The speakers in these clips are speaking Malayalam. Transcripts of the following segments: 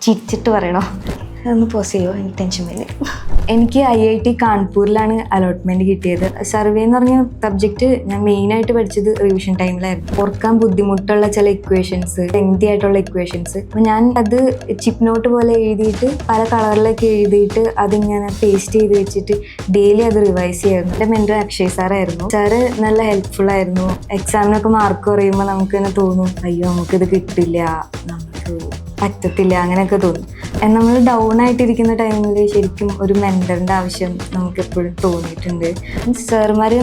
ചിരിച്ചിട്ട് പറയണോ? ഒന്ന് പോസ് ചെയ്യുമോ? എനിക്ക് ടെൻഷൻ വരും. എനിക്ക് IIT കാൺപൂരിലാണ് അലോട്ട്മെൻറ്റ് കിട്ടിയത്. സർവേ എന്ന് പറഞ്ഞ സബ്ജക്റ്റ് ഞാൻ മെയിനായിട്ട് പഠിച്ചത് റിവിഷൻ ടൈമിലായിരുന്നു. ഓർക്കാൻ ബുദ്ധിമുട്ടുള്ള ചില ഇക്വേഷൻസ്, ലെങ്തി ആയിട്ടുള്ള ഇക്വേഷൻസ്. അപ്പോൾ ഞാൻ അത് ചിപ്പ് നോട്ട് പോലെ എഴുതിയിട്ട് പല കളറിലൊക്കെ എഴുതിയിട്ട് അതിങ്ങനെ പേസ്റ്റ് ചെയ്ത് വെച്ചിട്ട് ഡെയിലി അത് റിവൈസ് ചെയ്യായിരുന്നു. എൻ്റെ മെൻറ്റർ അക്ഷയ് സാറായിരുന്നു. സാറ് നല്ല ഹെൽപ്ഫുൾ ആയിരുന്നു. എക്സാമിനൊക്കെ മാർക്ക് കുറയുമ്പോൾ നമുക്ക് തന്നെ തോന്നും, അയ്യോ നമുക്കിത് കിട്ടില്ല, നമുക്ക് പറ്റത്തില്ല, അങ്ങനെയൊക്കെ തോന്നും. നമ്മൾ ഡൗൺ ആയിട്ടിരിക്കുന്ന ടൈമിൽ ശരിക്കും ഒരു മെൻറ്ററിൻ്റെ ആവശ്യം നമുക്ക് എപ്പോഴും തോന്നിയിട്ടുണ്ട്. സാറുമാർ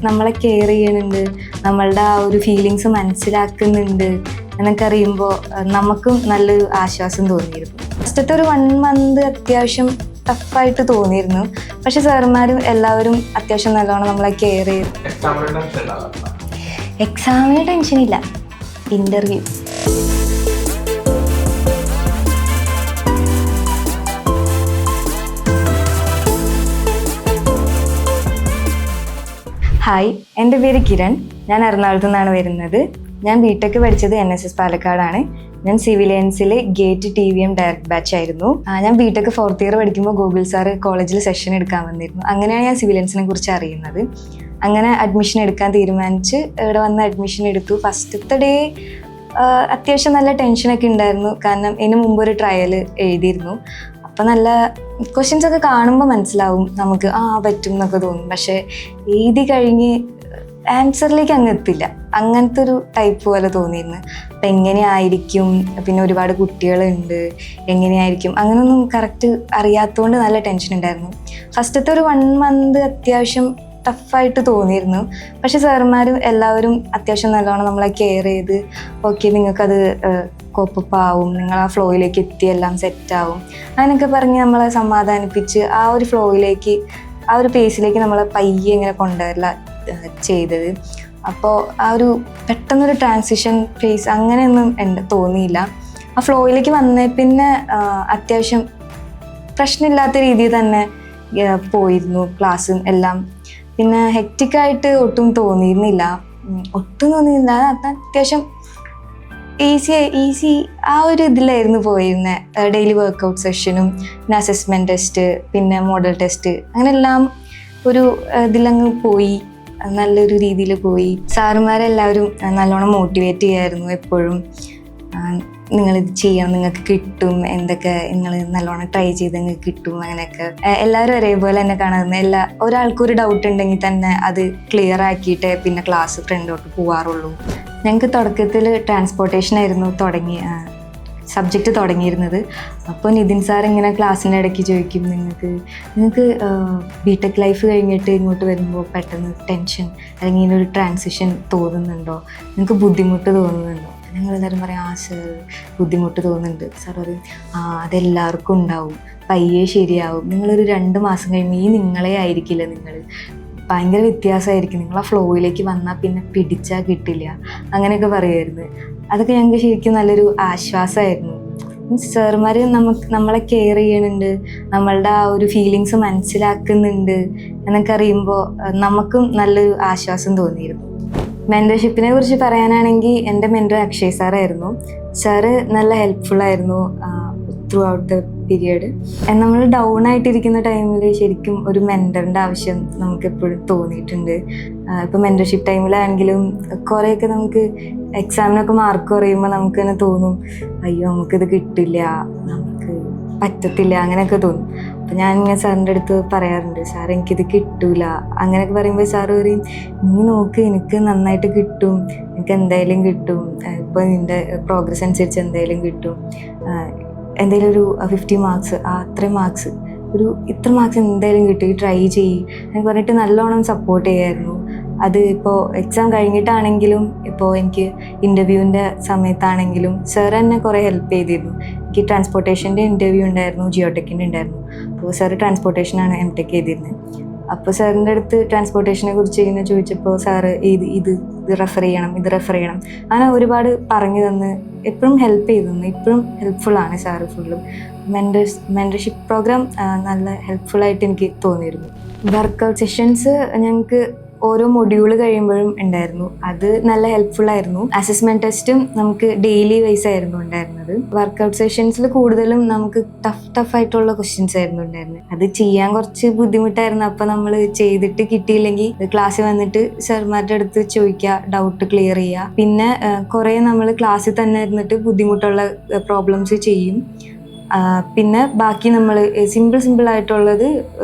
നമ്മളെ കെയർ ചെയ്യുന്നുണ്ട്, നമ്മളുടെ ആ ഒരു ഫീലിങ്സ് മനസ്സിലാക്കുന്നുണ്ട് എന്നൊക്കെ അറിയുമ്പോൾ നമുക്കും നല്ലൊരു ആശ്വാസം തോന്നിയിരുന്നു. ഫസ്റ്റത്തെ ഒരു 1 മന്ത് അത്യാവശ്യം ടഫായിട്ട് തോന്നിയിരുന്നു. പക്ഷെ സാറുമാരും എല്ലാവരും അത്യാവശ്യം നല്ലോണം നമ്മളെ കെയർ ചെയ്തു. എക്സാമിന് ടെൻഷനില്ല, ഇൻ്റർവ്യൂ. ഹായ്, എൻ്റെ പേര് കിരൺ. ഞാൻ എറണാകുളത്തു നിന്നാണ് വരുന്നത്. ഞാൻ BTech പഠിച്ചത് NSS പാലക്കാടാണ്. ഞാൻ സിവിലിയൻസിൽ ഗേറ്റ് TVM ഡയറക്ട് ബാച്ച് ആയിരുന്നു. ഞാൻ BTech 4th ഇയർ പഠിക്കുമ്പോൾ ഗൂഗിൾ സാറ് കോളേജിൽ സെഷൻ എടുക്കാൻ വന്നിരുന്നു. അങ്ങനെയാണ് ഞാൻ സിവിലിയൻസിനെ കുറിച്ച് അറിയുന്നത്. അങ്ങനെ അഡ്മിഷൻ എടുക്കാൻ തീരുമാനിച്ച് ഇവിടെ വന്ന് അഡ്മിഷൻ എടുത്തു. ഫസ്റ്റത്തെ ഡേ അത്യാവശ്യം നല്ല ടെൻഷനൊക്കെ ഉണ്ടായിരുന്നു. കാരണം ഇതിന് മുമ്പ് ഒരു ട്രയൽ എഴുതിയിരുന്നു. അപ്പം നല്ല ക്വസ്റ്റ്യൻസ് ഒക്കെ കാണുമ്പോൾ മനസ്സിലാവും നമുക്ക് പറ്റും എന്നൊക്കെ തോന്നും. പക്ഷേ എഴുതി കഴിഞ്ഞ് ആൻസറിലേക്ക് അങ്ങ് എത്തില്ല, അങ്ങനത്തെ ഒരു ടൈപ്പ് പോലെ തോന്നിയിരുന്നു. അപ്പം എങ്ങനെയായിരിക്കും, പിന്നെ ഒരുപാട് കുട്ടികളുണ്ട്, എങ്ങനെയായിരിക്കും അങ്ങനെയൊന്നും കറക്റ്റ് അറിയാത്തതുകൊണ്ട് നല്ല ടെൻഷൻ ഉണ്ടായിരുന്നു. ഫസ്റ്റത്തെ ഒരു 1 മന്ത് അത്യാവശ്യം ടഫായിട്ട് തോന്നിയിരുന്നു. പക്ഷെ സാറുമാരും എല്ലാവരും അത്യാവശ്യം നല്ലോണം നമ്മളെ കെയർ ചെയ്ത് ഓക്കെ നിങ്ങൾക്കത് കോപ്പപ്പ് ആവും, നിങ്ങൾ ആ ഫ്ലോയിലേക്ക് എത്തി, എല്ലാം സെറ്റാവും അങ്ങനെയൊക്കെ പറഞ്ഞ് നമ്മളെ സമാധാനിപ്പിച്ച് ആ ഒരു ഫ്ലോയിലേക്ക്, ആ ഒരു പേസിലേക്ക് നമ്മളെ പയ്യെ ഇങ്ങനെ കൊണ്ടുവരില്ല ചെയ്തത്. അപ്പോൾ ആ ഒരു പെട്ടെന്നൊരു ട്രാൻസിഷൻ ഫേസ് അങ്ങനെയൊന്നും തോന്നിയില്ല. ആ ഫ്ലോയിലേക്ക് വന്നേ പിന്നെ അത്യാവശ്യം പ്രശ്നമില്ലാത്ത രീതിയിൽ തന്നെ പോയിരുന്നു ക്ലാസ്സും എല്ലാം. പിന്നെ ഹെക്റ്റിക്കായിട്ട് ഒട്ടും തോന്നിയിരുന്നില്ല. അത് അത്യാവശ്യം ഈസി ആ ഒരു ഇതിലായിരുന്നു പോയിരുന്നത്. ഡെയിലി വർക്കൗട്ട് സെഷനും പിന്നെ അസസ്മെൻറ്റ് ടെസ്റ്റ്, പിന്നെ മോഡൽ ടെസ്റ്റ്, അങ്ങനെ എല്ലാം ഒരു ഇതിലങ്ങ് പോയി, നല്ലൊരു രീതിയിൽ പോയി. സാറുമാരെല്ലാവരും നല്ലോണം മോട്ടിവേറ്റ് ചെയ്യായിരുന്നു എപ്പോഴും. നിങ്ങളിത് ചെയ്യണം, നിങ്ങൾക്ക് കിട്ടും, എന്തൊക്കെ നിങ്ങൾ നല്ലോണം ട്രൈ ചെയ്ത് നിങ്ങൾക്ക് കിട്ടും, അങ്ങനെയൊക്കെ. എല്ലാവരും ഒരേപോലെ തന്നെ കാണുന്നത്. ഒരാൾക്കൊരു ഡൗട്ട് ഉണ്ടെങ്കിൽ തന്നെ അത് ക്ലിയർ ആക്കിയിട്ടേ പിന്നെ ക്ലാസ് ഫ്രണ്ടോട്ട് പോവാറുള്ളൂ. ഞങ്ങൾക്ക് തുടക്കത്തിൽ ട്രാൻസ്പോർട്ടേഷൻ ആയിരുന്നു സബ്ജക്റ്റ് തുടങ്ങിയിരുന്നത്. അപ്പോൾ നിതിൻ സാർ ഇങ്ങനെ ക്ലാസ്സിൻ്റെ ഇടയ്ക്ക് ചോദിക്കും, നിങ്ങൾക്ക് BTech ലൈഫ് കഴിഞ്ഞിട്ട് ഇങ്ങോട്ട് വരുമ്പോൾ പെട്ടെന്ന് ടെൻഷൻ അല്ലെങ്കിൽ ഇങ്ങനൊരു ട്രാൻസിഷൻ തോന്നുന്നുണ്ടോ, നിങ്ങൾക്ക് ബുദ്ധിമുട്ട് തോന്നുന്നുണ്ടോ? ഞങ്ങളെല്ലാവരും പറയും സർ ബുദ്ധിമുട്ട് തോന്നുന്നുണ്ട്. സാർ പറയും അതെല്ലാവർക്കും ഉണ്ടാവും, പയ്യെ ശരിയാവും, നിങ്ങളൊരു 2 മാസം കഴിയുമ്പോൾ നിങ്ങളെ ആയിരിക്കില്ല, നിങ്ങൾ ഭയങ്കര വ്യത്യാസമായിരിക്കും, നിങ്ങൾ ആ ഫ്ലോയിലേക്ക് വന്നാൽ പിന്നെ പിടിച്ചാൽ കിട്ടില്ല, അങ്ങനെയൊക്കെ പറയുമായിരുന്നു. അതൊക്കെ ഞങ്ങൾക്ക് ശരിക്കും നല്ലൊരു ആശ്വാസമായിരുന്നു. സാറുമാർ നമ്മളെ കെയർ ചെയ്യുന്നുണ്ട്, നമ്മളുടെ ആ ഒരു ഫീലിങ്സ് മനസ്സിലാക്കുന്നുണ്ട് എന്നൊക്കെ അറിയുമ്പോൾ നമുക്കും നല്ലൊരു ആശ്വാസം തോന്നിയിരുന്നു. മെൻറ്റർഷിപ്പിനെ കുറിച്ച് പറയാനാണെങ്കിൽ എൻ്റെ മെൻറ്റർ അക്ഷയ് സാറായിരുന്നു. സാറ് നല്ല ഹെൽപ്ഫുൾ ആയിരുന്നു ത്രൂ ഔട്ട് ദ പീരിയഡ്. നമ്മൾ ഡൗൺ ആയിട്ടിരിക്കുന്ന ടൈമിൽ ശരിക്കും ഒരു മെൻറ്ററിൻ്റെ ആവശ്യം നമുക്ക് എപ്പോഴും തോന്നിയിട്ടുണ്ട്. ഇപ്പോൾ മെൻറ്റർഷിപ്പ് ടൈമിലാണെങ്കിലും കുറേയൊക്കെ നമുക്ക് എക്സാമിനൊക്കെ മാർക്ക് കുറയുമ്പോൾ നമുക്ക് തന്നെ തോന്നും, അയ്യോ നമുക്കിത് കിട്ടില്ല, നമുക്ക് പറ്റത്തില്ല, അങ്ങനെയൊക്കെ തോന്നും. അപ്പോൾ ഞാൻ ഇങ്ങനെ സാറിൻ്റെ അടുത്ത് പറയാറുണ്ട്, സാർ എനിക്കിത് കിട്ടൂല, അങ്ങനെയൊക്കെ പറയുമ്പോൾ സാറ് പറയും, നീ നോക്ക്, എനിക്ക് നന്നായിട്ട് കിട്ടും, എനിക്ക് എന്തായാലും കിട്ടും, ഇപ്പോൾ നിൻ്റെ പ്രോഗ്രസ് അനുസരിച്ച് എന്തായാലും കിട്ടും, എന്തായാലും ഒരു 50 മാർക്സ് അത്രയും മാർക്സ് ഇത്ര മാർക്സ് എന്തായാലും കിട്ടും, ട്രൈ ചെയ്യ് എന്ന് പറഞ്ഞിട്ട് നല്ലോണം സപ്പോർട്ട് ചെയ്യായിരുന്നു. അത് ഇപ്പോൾ എക്സാം കഴിഞ്ഞിട്ടാണെങ്കിലും ഇപ്പോൾ എനിക്ക് ഇൻ്റർവ്യൂവിൻ്റെ സമയത്താണെങ്കിലും സാർ എന്നെ കുറേ ഹെൽപ്പ് ചെയ്തിരുന്നു. എനിക്ക് ട്രാൻസ്പോർട്ടേഷൻ്റെ ഇൻ്റർവ്യൂ ഉണ്ടായിരുന്നു, ജിയോടെക്കിൻ്റെ ഉണ്ടായിരുന്നു. അപ്പോൾ സാറ് ട്രാൻസ്പോർട്ടേഷനാണ് MTech ചെയ്തിരുന്നത്. അപ്പോൾ സാറിൻ്റെ അടുത്ത് ട്രാൻസ്പോർട്ടേഷനെ കുറിച്ച് ഇങ്ങനെ ചോദിച്ചപ്പോൾ സാറ് ഇത് റെഫർ ചെയ്യണം, ഇത് റെഫർ ചെയ്യണം, അങ്ങനെ ഒരുപാട് പറഞ്ഞു തന്ന് എപ്പോഴും ഹെൽപ്പ് ചെയ്തു തന്നു. ഇപ്പോഴും ഹെൽപ്ഫുള്ളാണ് സാറ് ഫുള്ളും. മെൻറ്റർഷിപ്പ് പ്രോഗ്രാം നല്ല ഹെൽപ്ഫുള്ളായിട്ട് എനിക്ക് തോന്നിയിരുന്നു. വർക്കൗട്ട് സെഷൻസ് ഞങ്ങൾക്ക് ഓരോ മൊഡ്യൂൾ കഴിയുമ്പോഴും ഉണ്ടായിരുന്നു. അത് നല്ല ഹെൽപ്ഫുൾ ആയിരുന്നു. അസസ്മെന്റ് ടെസ്റ്റും നമുക്ക് ഡെയിലി വൈസ് ആയിരുന്നു ഉണ്ടായിരുന്നത്. വർക്കൗട്ട് സെഷൻസിൽ കൂടുതലും നമുക്ക് ടഫ് ആയിട്ടുള്ള ക്വസ്റ്റ്യൻസ് ആയിരുന്നു ഉണ്ടായിരുന്നത്. അത് ചെയ്യാൻ കുറച്ച് ബുദ്ധിമുട്ടായിരുന്നു. അപ്പൊ നമ്മൾ ചെയ്തിട്ട് കിട്ടിയില്ലെങ്കിൽ ക്ലാസ്സിൽ വന്നിട്ട് സാർമാരുടെ അടുത്ത് ചോദിക്കുക, ഡൗട്ട് ക്ലിയർ ചെയ്യുക. പിന്നെ കുറെ നമ്മൾ ക്ലാസ്സിൽ തന്നെ ഇരുന്നിട്ട് ബുദ്ധിമുട്ടുള്ള പ്രോബ്ലംസ് ചെയ്യും. പിന്നെ ബാക്കി നമ്മൾ സിമ്പിൾ ആയിട്ടുള്ളത്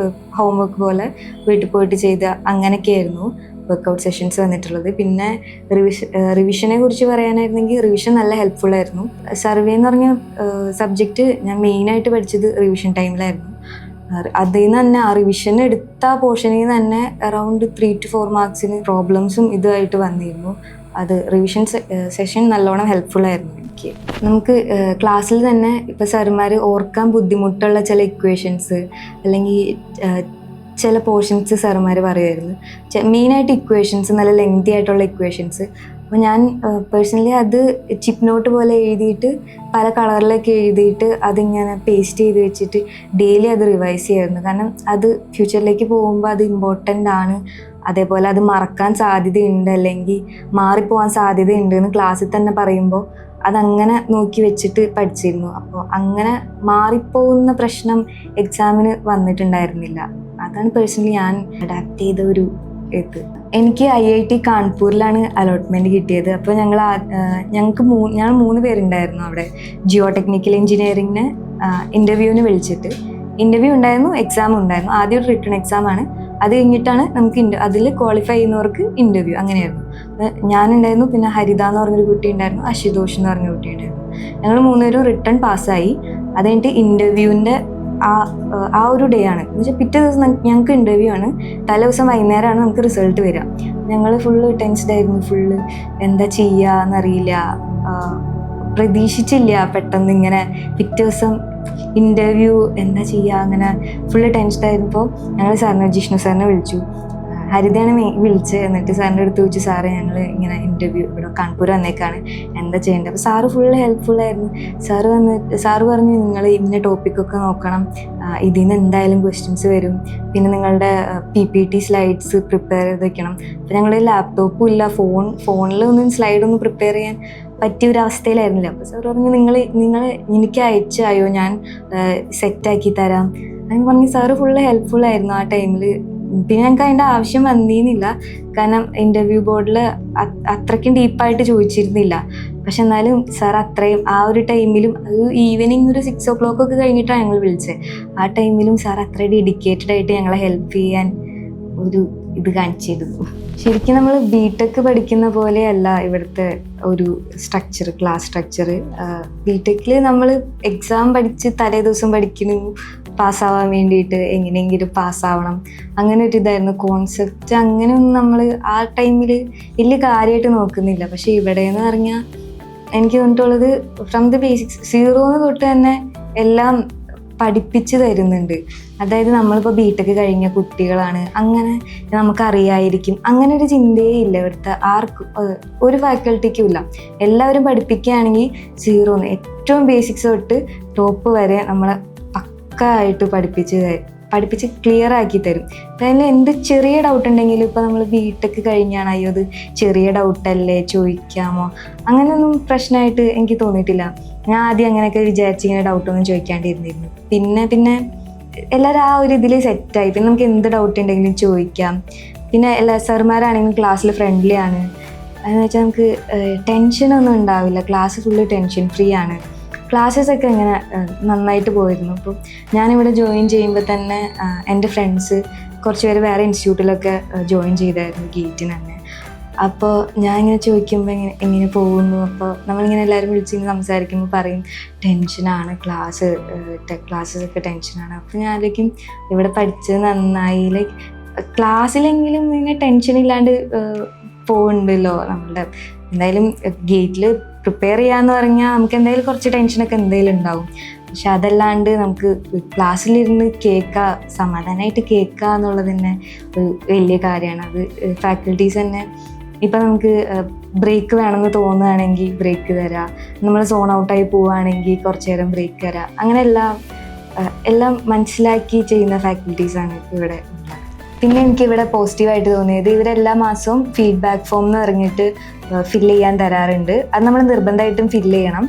ഹോംവർക്ക് പോലെ വീട്ടിൽ പോയിട്ട് ചെയ്ത അങ്ങനെയൊക്കെയായിരുന്നു വർക്കൗട്ട് സെഷൻസ് വന്നിട്ടുള്ളത്. പിന്നെ റിവിഷനെ കുറിച്ച് പറയാനായിരുന്നെങ്കിൽ റിവിഷൻ നല്ല ഹെൽപ്ഫുൾ ആയിരുന്നു. സർവേ എന്ന് പറഞ്ഞ സബ്ജക്റ്റ് ഞാൻ മെയിനായിട്ട് പഠിച്ചത് റിവിഷൻ ടൈമിലായിരുന്നു. അതിൽ നിന്ന് തന്നെ ആ റിവിഷൻ എടുത്ത പോർഷനിൽ നിന്ന് തന്നെ അറൗണ്ട് 3 to 4 മാർക്സിന് പ്രോബ്ലംസും ഇതുമായിട്ട് വന്നിരുന്നു. അത് റിവിഷൻ സെഷൻ നല്ലോണം ഹെൽപ്ഫുൾ ആയിരുന്നു എനിക്ക്. നമുക്ക് ക്ലാസ്സിൽ തന്നെ ഇപ്പോൾ സാറുമാർ ഓർക്കാൻ ബുദ്ധിമുട്ടുള്ള ചില ഇക്വേഷൻസ് അല്ലെങ്കിൽ ചില പോർഷൻസ് സാറുമാർ പറയുമായിരുന്നു. മെയിനായിട്ട് ഇക്വേഷൻസ്, നല്ല ലെങ്തി ആയിട്ടുള്ള ഇക്വേഷൻസ്. അപ്പോൾ ഞാൻ പേഴ്സണലി അത് ചിപ്പ് നോട്ട് പോലെ എഴുതിയിട്ട് പല കളറിലൊക്കെ എഴുതിയിട്ട് അതിങ്ങനെ പേസ്റ്റ് ചെയ്ത് വെച്ചിട്ട് ഡെയിലി അത് റിവൈസ് ചെയ്യായിരുന്നു. കാരണം അത് ഫ്യൂച്ചറിലേക്ക് പോകുമ്പോൾ അത് ഇമ്പോർട്ടൻ്റ് ആണ്. അതേപോലെ അത് മറക്കാൻ സാധ്യതയുണ്ട്, അല്ലെങ്കിൽ മാറിപ്പോവാൻ സാധ്യതയുണ്ട് എന്ന് ക്ലാസ്സിൽ തന്നെ പറയുമ്പോൾ അതങ്ങനെ നോക്കി വെച്ചിട്ട് പഠിച്ചിരുന്നു. അപ്പോൾ അങ്ങനെ മാറിപ്പോകുന്ന പ്രശ്നം എക്സാമിന് വന്നിട്ടുണ്ടായിരുന്നില്ല. അതാണ് പേഴ്സണലി ഞാൻ അഡാപ്റ്റ് ചെയ്ത ഒരു ഇത്. എനിക്ക് IIT കാൺപൂരിലാണ് അലോട്ട്മെൻറ്റ് കിട്ടിയത്. അപ്പോൾ ഞങ്ങൾ 3 പേരുണ്ടായിരുന്നു അവിടെ. ജിയോ ടെക്നിക്കൽ എഞ്ചിനീയറിങ്ങിന് ഇൻ്റർവ്യൂവിന് വിളിച്ചിട്ട് ഇൻ്റർവ്യൂ ഉണ്ടായിരുന്നു, എക്സാം ഉണ്ടായിരുന്നു. ആദ്യം ഒരു റിട്ടേൺ എക്സാമാണ്, അത് കഴിഞ്ഞിട്ടാണ് നമുക്ക് അതിൽ ക്വാളിഫൈ ചെയ്യുന്നവർക്ക് ഇൻ്റർവ്യൂ. അങ്ങനെയായിരുന്നു. ഞാനുണ്ടായിരുന്നു, പിന്നെ ഹരിത എന്ന് പറഞ്ഞൊരു കുട്ടി ഉണ്ടായിരുന്നു, അശുതോഷ് എന്ന് പറഞ്ഞ കുട്ടി ഉണ്ടായിരുന്നു. ഞങ്ങൾ 3 പേരും റിട്ടേൺ പാസ്സായി. അത് കഴിഞ്ഞിട്ട് ഇൻ്റർവ്യൂവിൻ്റെ ആ ഒരു ഡേ ആണ് എന്ന് വെച്ചാൽ പിറ്റേ ദിവസം ഞങ്ങൾക്ക് ഇൻ്റർവ്യൂ ആണ്. തലേ ദിവസം വൈകുന്നേരമാണ് നമുക്ക് റിസൾട്ട് വരിക. ഞങ്ങൾ ഫുള്ള് ടെൻസ്ഡ് ആയിരുന്നു. ഫുള്ള് എന്താ ചെയ്യുക എന്നറിയില്ല, പ്രതീക്ഷിച്ചില്ല പെട്ടെന്ന് ഇങ്ങനെ പിറ്റേ ദിവസം ഇൻ്റർവ്യൂ എന്താ ചെയ്യുക, അങ്ങനെ ഫുള്ള് ടെൻസ്ഡ് ആയിരുന്നപ്പോൾ ഞങ്ങൾ ജിഷ്ണു സാറിനെ വിളിച്ചു. ഹരിതയാണ് വിളിച്ച്. എന്നിട്ട് സാറിൻ്റെ അടുത്ത് ചോദിച്ചു, സാറ് ഞങ്ങൾ ഇങ്ങനെ ഇൻ്റർവ്യൂ ഇവിടെ കാൺപൂർ വന്നേക്കാണ്, എന്താ ചെയ്യേണ്ടത്? അപ്പോൾ സാറ് ഫുള്ള് ഹെൽപ്ഫുൾ ആയിരുന്നു. സാറ് പറഞ്ഞു, നിങ്ങൾ ഇന്ന ടോപ്പിക്കൊക്കെ നോക്കണം, ഇതിൽ നിന്ന് എന്തായാലും ക്വസ്റ്റ്യൻസ് വരും, പിന്നെ നിങ്ങളുടെ PPT സ്ലൈഡ്സ് പ്രിപ്പയർ ചെയ്ത് വെക്കണം. അപ്പോൾ ഞങ്ങൾ ലാപ്ടോപ്പും ഇല്ല, ഫോണിലൊന്നും സ്ലൈഡൊന്നും പ്രിപ്പയർ ചെയ്യാൻ പറ്റിയ ഒരു അവസ്ഥയിലായിരുന്നില്ല. അപ്പോൾ സാർ പറഞ്ഞു, നിങ്ങൾ എനിക്ക് അയച്ചായോ, ഞാൻ സെറ്റാക്കി തരാം അങ്ങനെ പറഞ്ഞ് സാറ് ഫുള്ള് ഹെൽപ്ഫുൾ ആയിരുന്നു ആ ടൈമിൽ. പിന്നെ ഞങ്ങൾക്ക് അതിൻ്റെ ആവശ്യം വന്നിരുന്നില്ല, കാരണം ഇൻ്റർവ്യൂ ബോർഡിൽ അത്രയ്ക്കും ഡീപ്പായിട്ട് ചോദിച്ചിരുന്നില്ല. പക്ഷെ എന്നാലും സാർ അത്രയും ആ ഒരു ടൈമിലും, അത് ഈവനിങ് ഒരു 6 o'clock ഒക്കെ കഴിഞ്ഞിട്ടാണ് ഞങ്ങൾ വിളിച്ചത്. ആ ടൈമിലും സാർ അത്രയും ഡെഡിക്കേറ്റഡ് ആയിട്ട് ഞങ്ങളെ ഹെൽപ്പ് ചെയ്യാൻ ഒരു ഇത് കാണിച്ചിരുന്നു. ശരിക്കും നമ്മൾ BTech പഠിക്കുന്ന പോലെയല്ല ഇവിടുത്തെ ഒരു സ്ട്രക്ചർ, ക്ലാസ് സ്ട്രക്ചർ. BTechൽ നമ്മൾ എക്സാം പഠിച്ച് തലേ ദിവസം പഠിക്കുന്നു, പാസ്സാവാൻ വേണ്ടിയിട്ട് എങ്ങനെയെങ്കിലും പാസ്സാവണം, അങ്ങനെ ഒരു ഇതായിരുന്നു കോൺസെപ്റ്റ്. അങ്ങനെയൊന്നും നമ്മൾ ആ ടൈമിൽ വലിയ കാര്യമായിട്ട് നോക്കുന്നില്ല. പക്ഷെ ഇവിടെ എന്ന് പറഞ്ഞാൽ എനിക്ക് തോന്നിയിട്ടുള്ളത് ഫ്രം ദ ബേസിക്സ് 0 തൊട്ട് തന്നെ എല്ലാം പഠിപ്പിച്ച് തരുന്നുണ്ട്. അതായത് നമ്മളിപ്പോൾ BTech കഴിഞ്ഞ കുട്ടികളാണ്, അങ്ങനെ നമുക്കറിയായിരിക്കും, അങ്ങനെ ഒരു ചിന്തയേ ഇല്ല ഇവിടുത്തെ ആർക്കും, ഒരു ഫാക്കൽറ്റിക്കും ഇല്ല. എല്ലാവരും പഠിപ്പിക്കുകയാണെങ്കിൽ 0 ഏറ്റവും ബേസിക്സ് തൊട്ട് ടോപ്പ് വരെ നമ്മളെ പക്കായിട്ട് പഠിപ്പിച്ച് ക്ലിയർ ആക്കി തരും. അതിൽ എന്ത് ചെറിയ ഡൗട്ട് ഉണ്ടെങ്കിലും ഇപ്പോൾ നമ്മൾ BTech കഴിഞ്ഞാണ്, അയ്യോ അത് ചെറിയ ഡൗട്ടല്ലേ ചോദിക്കാമോ, അങ്ങനെയൊന്നും പ്രശ്നമായിട്ട് എനിക്ക് തോന്നിയിട്ടില്ല. ഞാൻ ആദ്യം അങ്ങനെയൊക്കെ വിചാരിച്ചിങ്ങനെ ഡൗട്ടൊന്നും ചോദിക്കാണ്ടിരുന്നിരുന്നു. പിന്നെ എല്ലാവരും ആ ഒരു ഇതിൽ സെറ്റായി. പിന്നെ നമുക്ക് എന്ത് ഡൗട്ട് ഉണ്ടെങ്കിലും ചോദിക്കാം. പിന്നെ എല്ലാ സാറുമാരാണെങ്കിലും ക്ലാസ്സിൽ ഫ്രണ്ട്ലി ആണ്. അതെന്ന് വെച്ചാൽ നമുക്ക് ടെൻഷനൊന്നും ഉണ്ടാവില്ല. ക്ലാസ് ഫുള്ള് ടെൻഷൻ ഫ്രീ ആണ്. ക്ലാസ്സസൊക്കെ ഇങ്ങനെ നന്നായിട്ട് പോയിരുന്നു. അപ്പോൾ ഞാനിവിടെ ജോയിൻ ചെയ്യുമ്പോൾ തന്നെ എൻ്റെ ഫ്രണ്ട്സ് കുറച്ച് പേര് വേറെ ഇൻസ്റ്റിറ്റ്യൂട്ടിലൊക്കെ ജോയിൻ ചെയ്തായിരുന്നു, ഗേറ്റിന് തന്നെ. അപ്പോൾ ഞാനിങ്ങനെ ചോദിക്കുമ്പോൾ എങ്ങനെ പോകുന്നു, അപ്പോൾ നമ്മളിങ്ങനെ എല്ലാവരും വിളിച്ചിങ്ങനെ സംസാരിക്കുമ്പോൾ പറയും ടെൻഷനാണ്, ക്ലാസ്സൊക്കെ ടെൻഷനാണ്. അപ്പോൾ ഞാൻ ആലോചിക്കും ഇവിടെ പഠിച്ചത് നന്നായി, ലൈക്ക് ക്ലാസ്സിലെങ്കിലും ഇങ്ങനെ ടെൻഷൻ ഇല്ലാണ്ട് പോകുന്നുണ്ടല്ലോ. നമ്മളുടെ എന്തായാലും ഗേറ്റിൽ പ്രിപ്പയർ ചെയ്യാന്ന് പറഞ്ഞാൽ നമുക്ക് എന്തായാലും കുറച്ച് ടെൻഷനൊക്കെ എന്തായാലും ഉണ്ടാവും. പക്ഷെ അതല്ലാണ്ട് നമുക്ക് ക്ലാസ്സിലിരുന്ന് സമാധാനമായിട്ട് കേൾക്കുക എന്നുള്ളത് തന്നെ ഒരു വലിയ കാര്യമാണ്. അത് ഫാക്കൽറ്റീസ് തന്നെ ഇപ്പം നമുക്ക് ബ്രേക്ക് വേണമെന്ന് തോന്നുകയാണെങ്കിൽ ബ്രേക്ക് തരാം, നമ്മൾ സോൺ ഔട്ടായി പോവുകയാണെങ്കിൽ കുറച്ച് നേരം ബ്രേക്ക് തരാം, അങ്ങനെ എല്ലാം മനസ്സിലാക്കി ചെയ്യുന്ന ഫാക്കൽറ്റീസാണ് ഇവിടെ ഉള്ളത്. പിന്നെ എനിക്ക് ഇവിടെ പോസിറ്റീവായിട്ട് തോന്നിയത് ഇവരെല്ലാ മാസവും ഫീഡ്ബാക്ക് ഫോം എന്ന് പറഞ്ഞിട്ട് ഫില്ല് ചെയ്യാൻ തരാറുണ്ട്. അത് നമ്മൾ നിർബന്ധമായിട്ടും ഫില്ല് ചെയ്യണം.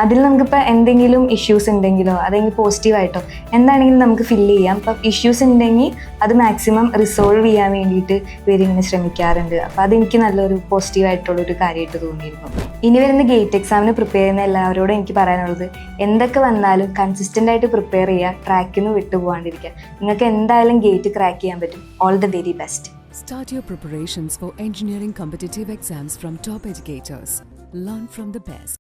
അതിൽ നമുക്കിപ്പോൾ എന്തെങ്കിലും ഇഷ്യൂസ് ഉണ്ടെങ്കിലോ അതെങ്കിൽ പോസിറ്റീവായിട്ടോ എന്താണെങ്കിലും നമുക്ക് ഫില്ല് ചെയ്യാം. അപ്പം ഇഷ്യൂസ് ഉണ്ടെങ്കിൽ അത് മാക്സിമം റിസോൾവ് ചെയ്യാൻ വേണ്ടിയിട്ട് ഇവരിങ്ങനെ ശ്രമിക്കാറുണ്ട്. അപ്പോൾ അതെനിക്ക് നല്ലൊരു പോസിറ്റീവായിട്ടുള്ളൊരു കാര്യമായിട്ട് തോന്നിയിരുന്നു. ഇനി വരുന്ന ഗേറ്റ് എക്സാമിന് പ്രിപ്പയർ ചെയ്യുന്ന എല്ലാവരോടും എനിക്ക് പറയാനുള്ളത്, എന്തൊക്കെ വന്നാലും കൺസിസ്റ്റൻ്റ് ആയിട്ട് പ്രിപ്പയർ ചെയ്യുക, ട്രാക്കിൽ നിന്ന് വിട്ടു പോകാണ്ടിരിക്കുക. നിങ്ങൾക്ക് എന്തായാലും ഗേറ്റ് ക്രാക്ക് ചെയ്യാൻ പറ്റും. All the very best. Start your preparations for engineering competitive exams from top educators. Learn from the best.